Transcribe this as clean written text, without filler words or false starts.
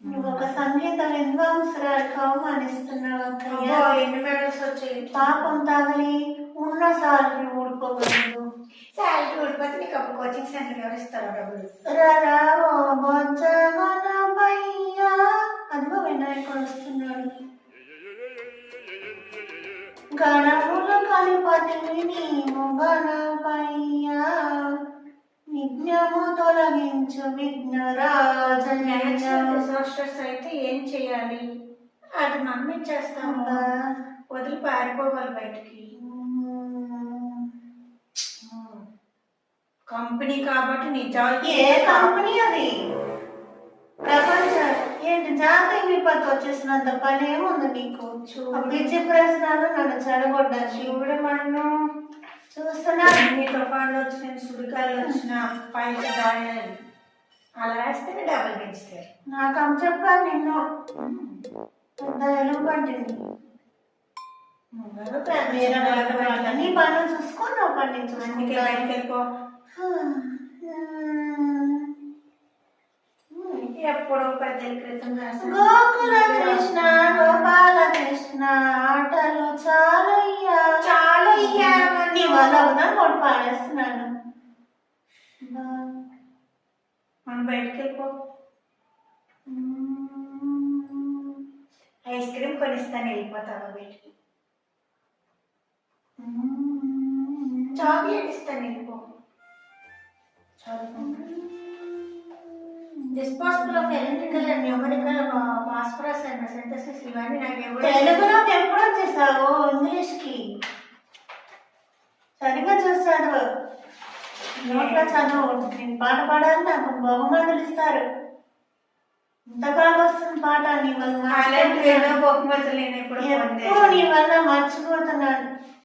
నువ్వు ఒక సంగీత విద్వాంసురాలకు అవమానిస్తున్నావు అక్కయ్య. అబ్బో, ఎన్ని మెడల్స్ వచ్చాయి. పాపం తగిలి ఉన్న సార్లు ఊడుకోగలదు. శాలరీ ఊడిపోతే నీకు అప్పుడు కోచింగ్ సెంటర్ ఎవరు ఇస్తారో డబ్బులు. అదిగో వినాయకుడు వస్తున్నాడు. గణములు కలిపతివి నీవు గణపయ్య, విఘ్నము తొలగించు విఘ్నరాజయ్య. డిజాస్టర్స్ అయితే ఏం చేయాలి? అది నమ్మించేస్తాము, వదిలి పారిపోవాలి బయటికి. కంపెనీ కాబట్టి నిజాలు. ఏ కంపెనీ అది? ప్రపంచ ఏంటి జాతీయ విపత్తు వచ్చేసినంత పని ఏముంది నీకు? ఆ పిచ్చి ప్రశ్నలు నన్ను చెడగొడ్డాను. శివుడు మన్ను చూస్తున్నా. ఎన్ని తుఫాన్లు వచ్చిన, సుడిగాలు వచ్చిన, పైకి దాయాలి. అలా వేస్తేనే డబ్బులు పెంచుతారు. నాకు అమ్మ చెప్పాను నిన్ను. పెద్ద ఎలుగు పట్టింది. నీ పనులు చూసుకో, నా పని అందుకే చూసుకుంటా. బయటకు వెళ్ళిపో. ఎప్పుడో 10 ఏళ్ళ క్రితం రాశాను. గోకుల కృష్ణ గోపాల కృష్ణ ఆటలు చాలయ్యా చాలయ్యా. నీ వల్ల అవునా కూడా పాడేస్తున్నాను. మనం బయటకు వెళ్ళిపో. ఐస్ క్రీమ్ కొనిస్తాను, వెళ్ళిపోతావా బయటికి? చాక్లెట్ ఇస్తాను, వెళ్ళిపో. Disposable of electrical and numerical phosphorus and synthesis ఇవన్నీ నాకు ఎవరు. తెలుగులో ఎప్పుడు వచ్చేసావు ఇంగ్లీష్ కి? సరిగ్గా చూస్తాడు. నోట్లో చదువు. నేను పాట పాడాలి, నాకు బహుమతులు ఇస్తారు. ఇంత బాగా వస్తుంది పాట. నీ వల్ల అలాంటి ఏదో బహుమతులు నేను ఎప్పుడు ఎప్పుడు నీ వల్ల మర్చిపోతున్నాను.